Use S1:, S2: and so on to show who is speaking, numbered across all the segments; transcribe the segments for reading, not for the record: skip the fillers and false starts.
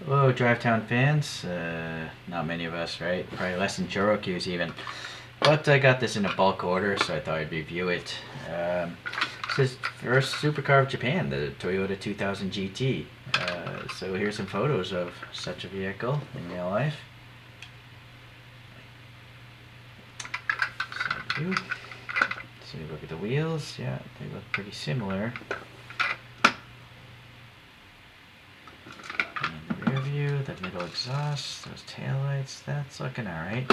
S1: Hello, Drive Town fans. Not many of us, right? Probably less than Chorokyus even. But I got this in a bulk order, so I thought I'd review it. This is first supercar of Japan, the Toyota 2000 GT. So here's some photos of such a vehicle in real life. Side view. So you look at the wheels. Yeah, they look pretty similar. Rear view, the middle exhaust, those taillights, that's looking alright.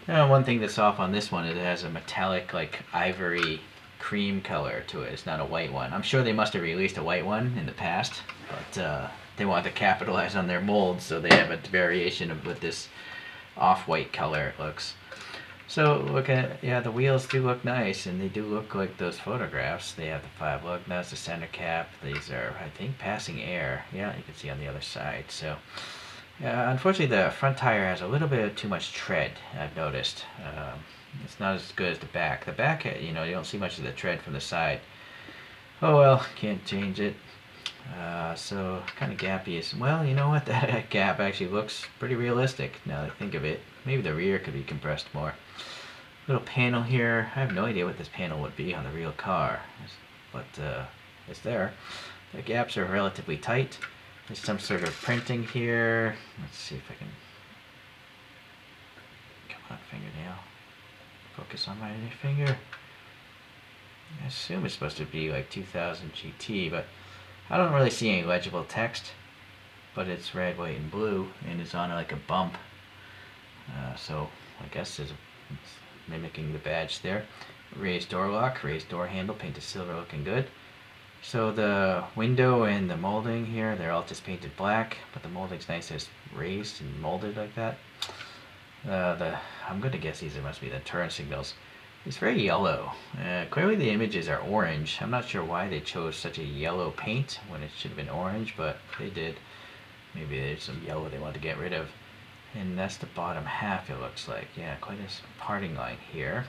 S1: Now, one thing that's off on this one is it has a metallic, like ivory cream color to it. It's not a white one. I'm sure they must have released a white one in the past, but they want to capitalize on their mold, so they have a variation of with this off-white color it looks. So look at, yeah, the wheels do look nice, and they do look like those photographs. They have the 5 lug nuts, the center cap. These are, I think, passing air. Yeah, you can see on the other side. So, unfortunately, the front tire has a little bit too much tread, I've noticed. It's not as good as the back. The back, you don't see much of the tread from the side. Oh well, can't change it. So, kind of gappy is, well, you know what, that gap actually looks pretty realistic now that I think of it. Maybe the rear could be compressed more. Little panel here. I have no idea what this panel would be on the real car, but it's there. The gaps are relatively tight. There's some sort of printing here. Let's see if I can, come on, fingernail, focus on my finger. I assume it's supposed to be like 2000 GT, but I don't really see any legible text. But it's red, white, and blue, and it's on like a bump. So I guess it's mimicking the badge there. Raised door lock, raised door handle, painted silver, looking good. So the window and the molding here, they're all just painted black, but the molding's nice, it's raised and molded like that. I'm going to guess these must be the turn signals. It's very yellow. Clearly the images are orange. I'm not sure why they chose such a yellow paint when it should have been orange, but they did. Maybe there's some yellow they want to get rid of. And that's the bottom half, it looks like. Yeah, quite a parting line here.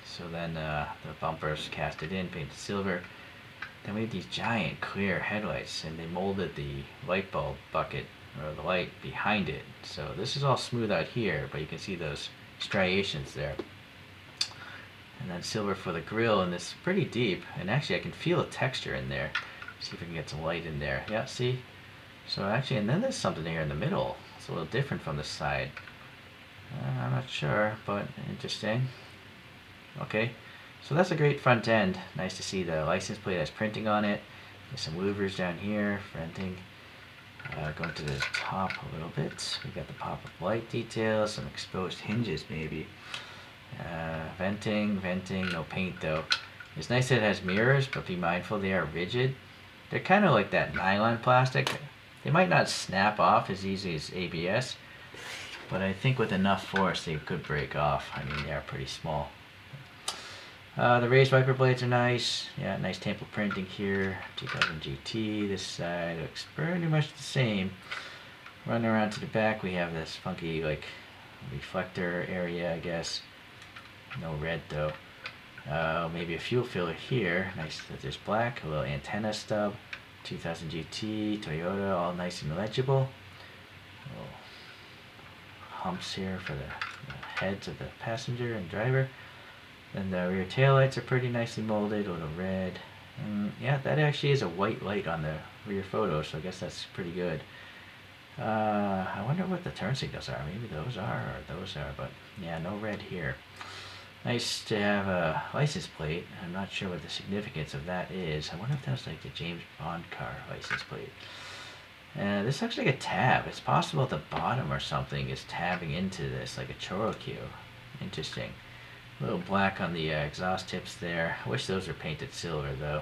S1: So then the bumpers casted in, painted silver. Then we have these giant clear headlights, and they molded the light bulb bucket, or the light, behind it. So this is all smooth out here, but you can see those striations there. And then silver for the grill, and this is pretty deep. And actually I can feel a texture in there. See if we can get some light in there. Yeah, see? So actually, and then there's something here in the middle. It's a little different from the side. I'm not sure, but interesting. Okay, so that's a great front end. Nice to see the license plate has printing on it. There's some louvers down here, printing. Going to the top a little bit. We got the pop-up light details, some exposed hinges maybe. Venting, no paint though. It's nice that it has mirrors, but be mindful they are rigid. They're kind of like that nylon plastic. They might not snap off as easy as ABS, but I think with enough force they could break off. I mean, they are pretty small. The raised wiper blades are nice. Yeah, nice temple printing here. 2000 GT. This side looks pretty much the same. Running around to the back, we have this funky, like, reflector area, I guess. No red though. Maybe a fuel filler here. Nice that there's black. A little antenna stub. 2000 GT, Toyota, all nice and legible. Little humps here for the heads of the passenger and driver. Then the rear taillights are pretty nicely molded, a little red. Yeah, that actually is a white light on the rear photo, so I guess that's pretty good. I wonder what the turn signals are. Maybe those are, or those are, but yeah, no red here. Nice to have a license plate. I'm not sure what the significance of that is. I wonder if that's like the James Bond car license plate. This looks like a tab. It's possible the bottom or something is tabbing into this, like a Chorokyu. Interesting. A little black on the exhaust tips there. I wish those were painted silver though.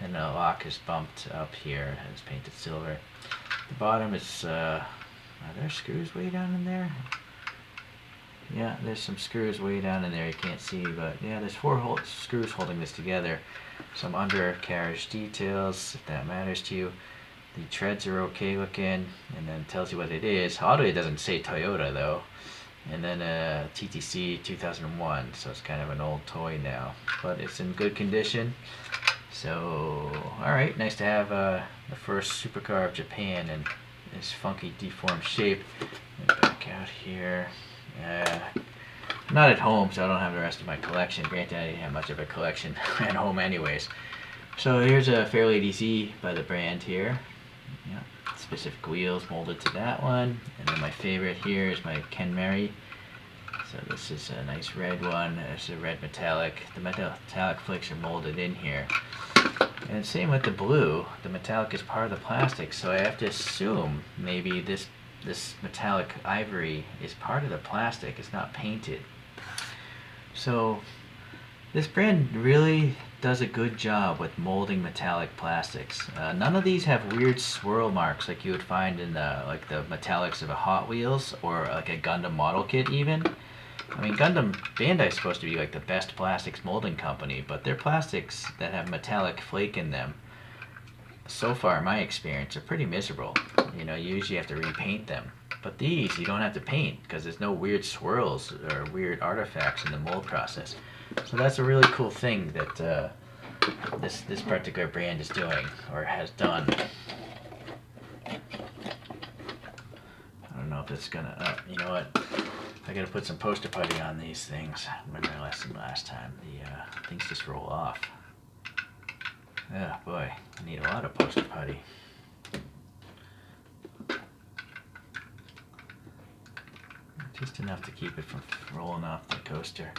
S1: And the lock is bumped up here and it's painted silver. The bottom is, are there screws way down in there? Yeah, there's some screws way down in there you can't see, but yeah, there's 4 screws holding this together. Some undercarriage details, if that matters to you. The treads are okay looking, and then tells you what it is. Oddly, it doesn't say Toyota though. And then TTC 2001, so it's kind of an old toy now, but it's in good condition. So, alright, nice to have the first supercar of Japan in this funky deformed shape. Back out here. I'm not at home, so I don't have the rest of my collection. Granted, I didn't have much of a collection at home anyways. So here's a Fairlady Z by the brand here. Yeah, specific wheels molded to that one. And then my favorite here is my Ken Mary. So this is a nice red one. It's a red metallic. The metallic flakes are molded in here. And same with the blue. The metallic is part of the plastic, so I have to assume maybe this metallic ivory is part of the plastic. It's not painted. So this brand really does a good job with molding metallic plastics. None of these have weird swirl marks like you would find in the metallics of a Hot Wheels or like a Gundam model kit even. I mean, Bandai is supposed to be like the best plastics molding company, but their plastics that have metallic flake in them, so far in my experience, are pretty miserable. You know, you usually have to repaint them. But these, you don't have to paint because there's no weird swirls or weird artifacts in the mold process. So that's a really cool thing that this particular brand is doing, or has done. I don't know if it's gonna, you know what? I gotta put some poster putty on these things. I learned my lesson last time. The things just roll off. Oh boy, I need a lot of poster putty. Just enough to keep it from rolling off the coaster.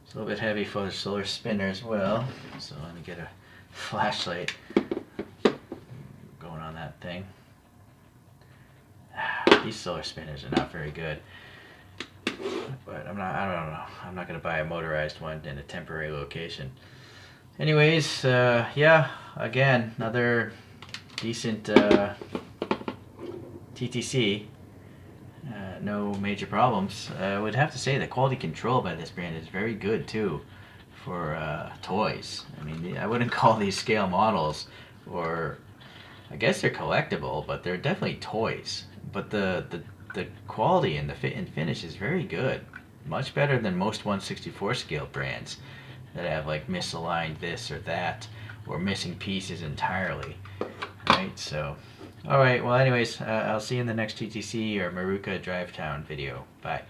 S1: It's a little bit heavy for the solar spinner as well, so let me get a flashlight going on that thing. These solar spinners are not very good, but I don't know. I'm not gonna buy a motorized one in a temporary location. Anyways, yeah, again, another decent TTC. No major problems. I would have to say the quality control by this brand is very good too for toys. I mean, I wouldn't call these scale models, or I guess they're collectible, but they're definitely toys. But the quality and the fit and finish is very good. Much better than most 1/64 scale brands that have like misaligned this or that, or missing pieces entirely. Right, so alright, well anyways, I'll see you in the next TTC or Maruka Drive Town video. Bye.